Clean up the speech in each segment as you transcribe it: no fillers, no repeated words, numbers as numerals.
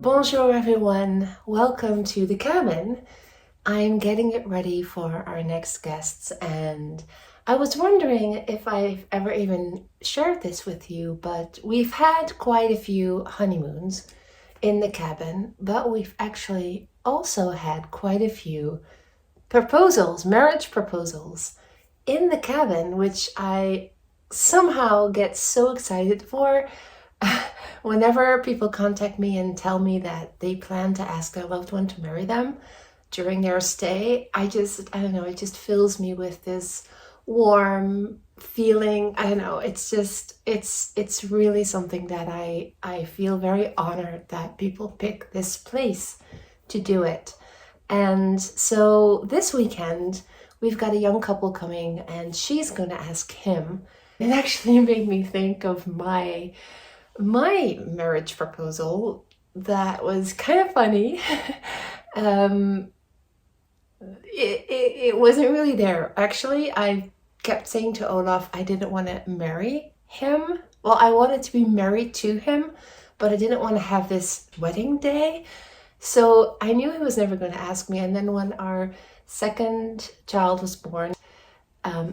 Bonjour everyone, welcome to the cabin. I'm getting it ready for our next guests and I was wondering if I've ever even shared this with you, but we've had quite a few honeymoons in the cabin, but we've actually also had quite a few proposals, marriage proposals in the cabin, which I somehow get so excited for. Whenever people contact me and tell me that they plan to ask their loved one to marry them during their stay, I don't know, it just fills me with this warm feeling. I don't know, it's really something that I feel very honored that people pick this place to do it. And so this weekend, we've got a young couple coming and she's going to ask him. It actually made me think of my marriage proposal that was kind of funny. It wasn't really there. Actually, I kept saying to Olav I didn't want to marry him. Well, I wanted to be married to him, but I didn't want to have this wedding day. So I knew he was never going to ask me. And then when our second child was born,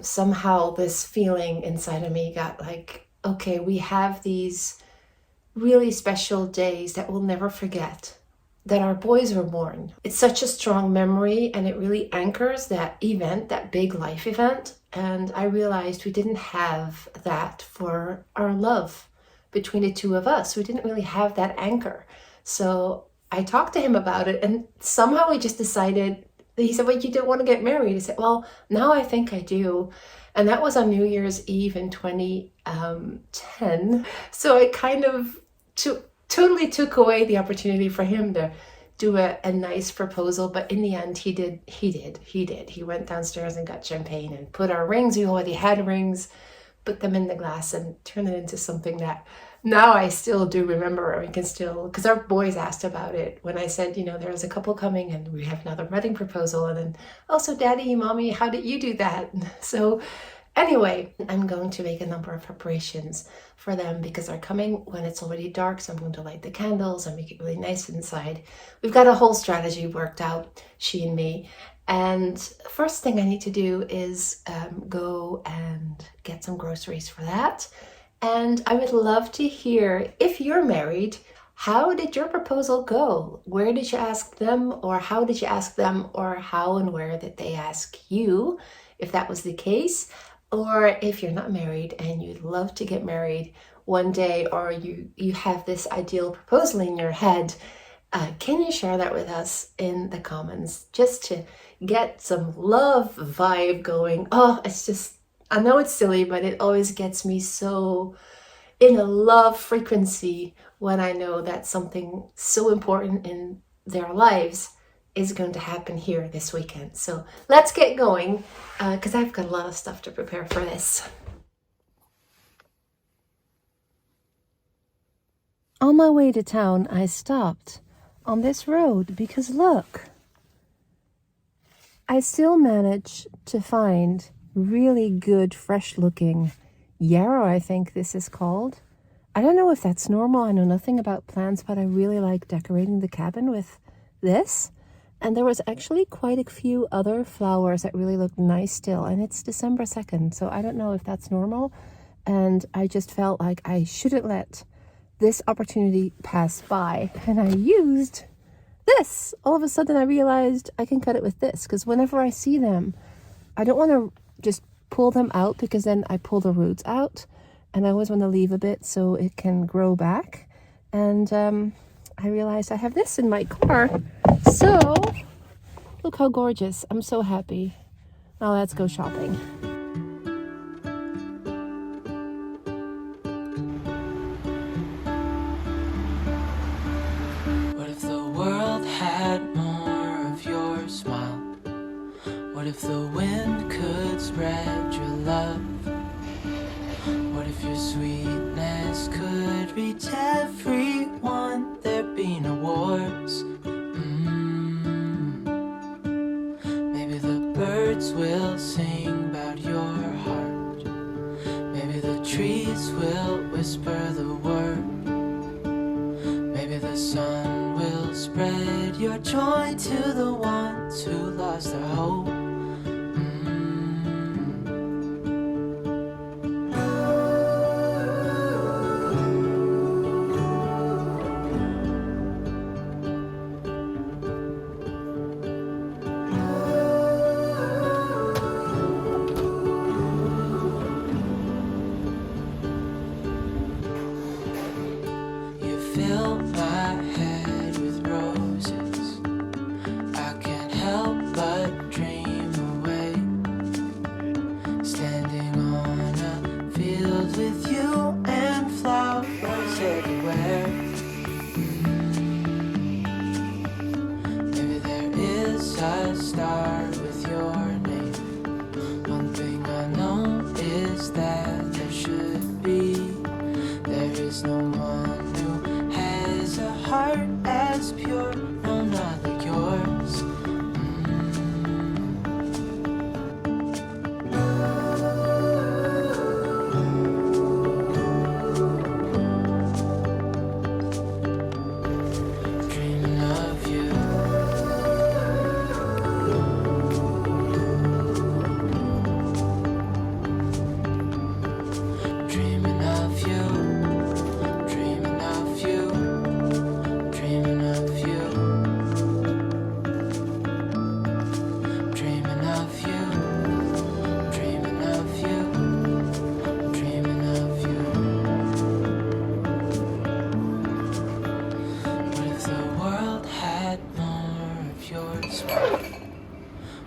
somehow this feeling inside of me got like, okay, we have these really special days that we'll never forget, that our boys were born. It's such a strong memory and it really anchors that event, that big life event. And I realized we didn't have that for our love between the two of us. We didn't really have that anchor. So I talked to him about it and somehow we just decided, he said, well, you didn't want to get married. I said, well, now I think I do. And that was on New Year's Eve in 2010. So it kind of totally took away the opportunity for him to do a nice proposal. But in the end, he did. He went downstairs and got champagne and put our rings. We already had rings, put them in the glass and turned it into something that now I still do remember. We can still, because our boys asked about it when I said, you know, there's a couple coming and we have another wedding proposal. And then also, Daddy, Mommy, how did you do that? So anyway, I'm going to make a number of preparations for them because they're coming when it's already dark. So I'm going to light the candles and make it really nice inside. We've got a whole strategy worked out, she and me. And first thing I need to do is go and get some groceries for that. And I would love to hear, if you're married, how did your proposal go? Where did you ask them, or how did you ask them, or how and where did they ask you, if that was the case? Or if you're not married and you'd love to get married one day, or you have this ideal proposal in your head, can you share that with us in the comments just to get some love vibe going? Oh, it's just, I know it's silly, but it always gets me so in a love frequency when I know that something so important in their lives is going to happen here this weekend. So let's get going because I've got a lot of stuff to prepare for this. On my way to town, I stopped on this road because look, I still managed to find really good, fresh looking yarrow, I think this is called. I don't know if that's normal. I know nothing about plants, but I really like decorating the cabin with this. And there was actually quite a few other flowers that really looked nice still. And it's December 2nd, so I don't know if that's normal. And I just felt like I shouldn't let this opportunity pass by. And I used this. All of a sudden I realized I can cut it with this, because whenever I see them, I don't want to just pull them out because then I pull the roots out, and I always want to leave a bit so it can grow back. And I realized I have this in my car, so look how gorgeous. I'm so happy. Now let's go shopping. What if the world had more of your smile? What if the wind could spread your love? What if your sweetness could reach everyone? There'd be no wars. Maybe the birds will sing about your heart. Maybe the trees will whisper the word. Maybe the sun will brought joy to the ones who lost their hope. Fill my head with roses. I can't help but dream away. Standing on a field with you and flowers everywhere. Maybe there is a star with your name. One thing I know is that there should be. There is no one a heart as pure, no, not like yours. Dreaming of you. Dreaming of you.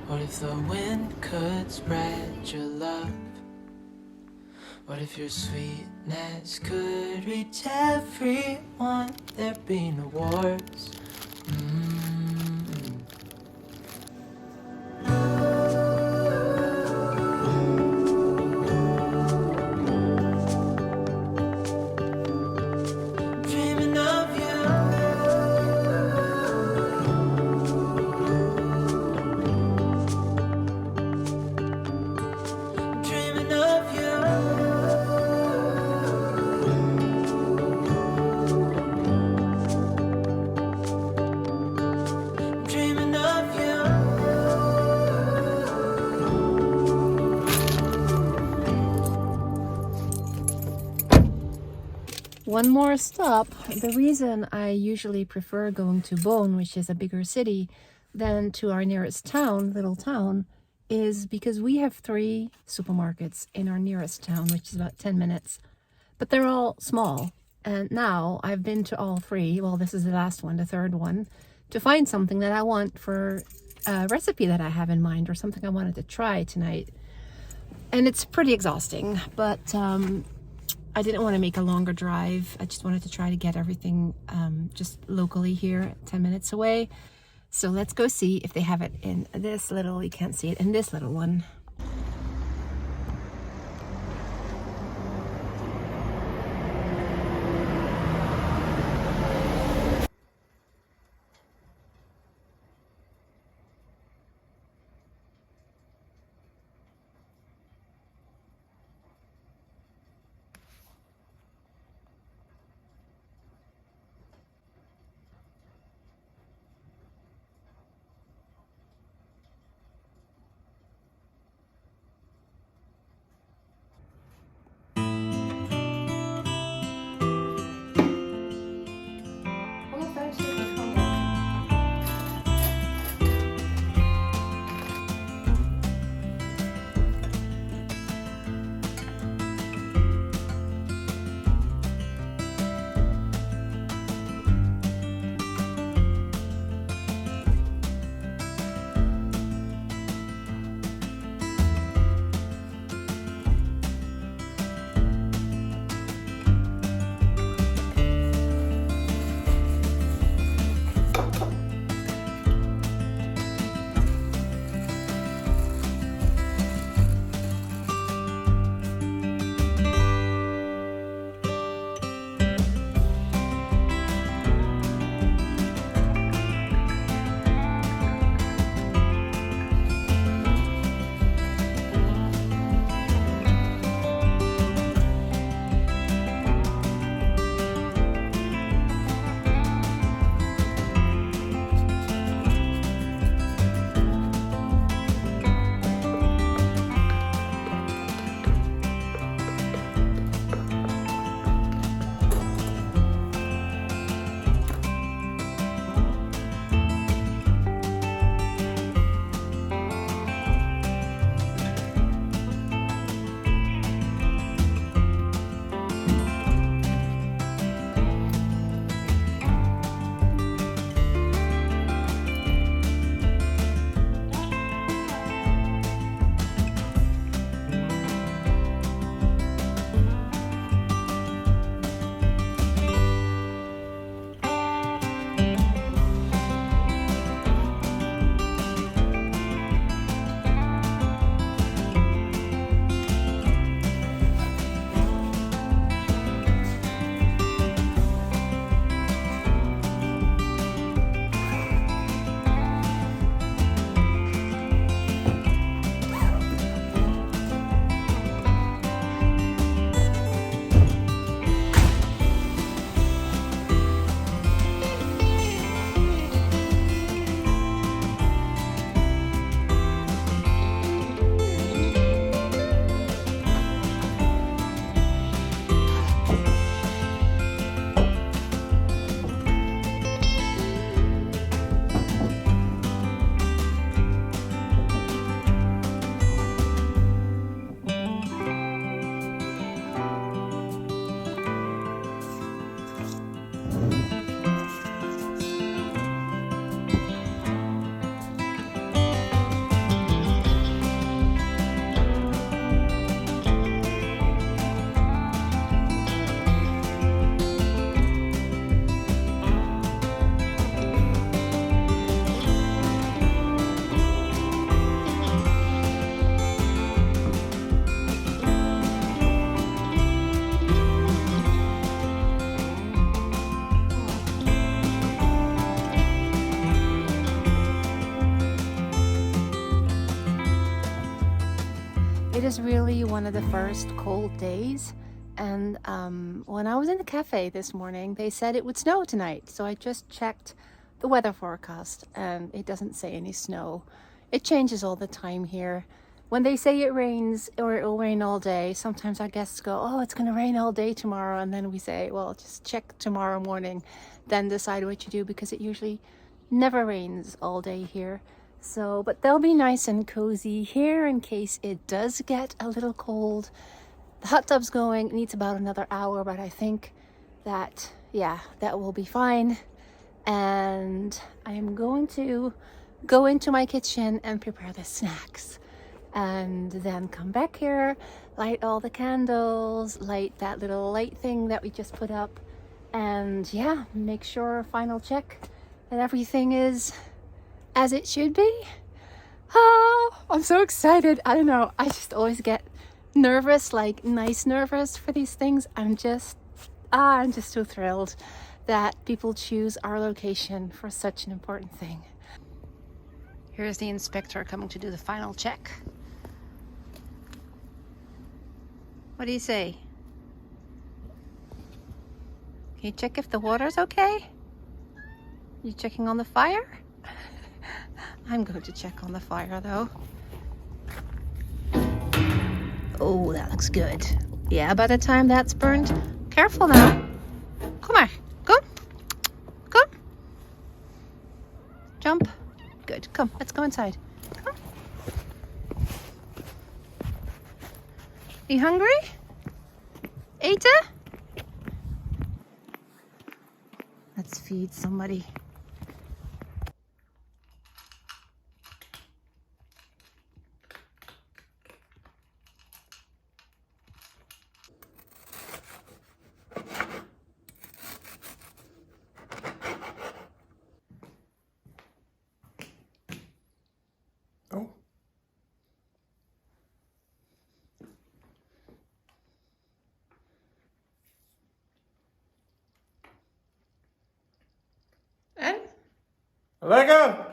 What if the wind could spread your love? What if your sweetness could reach everyone? There'd be no wars. Dreaming of you. One more stop. The reason I usually prefer going to Bonn, which is a bigger city, than to our nearest town, little town, is because we have 3 supermarkets in our nearest town, which is about 10 minutes. But they're all small. And now I've been to all 3. Well, this is the last one, the third one, to find something that I want for a recipe that I have in mind or something I wanted to try tonight. And it's pretty exhausting, but I didn't want to make a longer drive. I just wanted to try to get everything just locally here, 10 minutes away. So let's go see if they have it in this little, you can't see it, in this little one. is really one of the first cold days. And when I was in the cafe this morning, they said it would snow tonight. So I just checked the weather forecast and it doesn't say any snow. It changes all the time here. When they say it rains or it will rain all day, sometimes our guests go, oh, it's going to rain all day tomorrow. And then we say, well, just check tomorrow morning, then decide what you do, because it usually never rains all day here. So, but they'll be nice and cozy here in case it does get a little cold. The hot tub's going, it needs about another hour, but I think that, yeah, that will be fine. And I am going to go into my kitchen and prepare the snacks. And then come back here, light all the candles, light that little light thing that we just put up. And yeah, make sure, final check that everything is as it should be. Oh, I'm so excited. I don't know, I just always get nervous, like nice nervous for these things. I'm just so thrilled that people choose our location for such an important thing. Here's the inspector coming to do the final check. What do you say? Can you check if the water's okay? You checking on the fire? I'm going to check on the fire though. Oh, that looks good. Yeah, by the time that's burned, careful now. Come here, come, come. Jump. Good, come, let's go inside. Come. You hungry? Eta? Let's feed somebody. Oh. And? Lekker!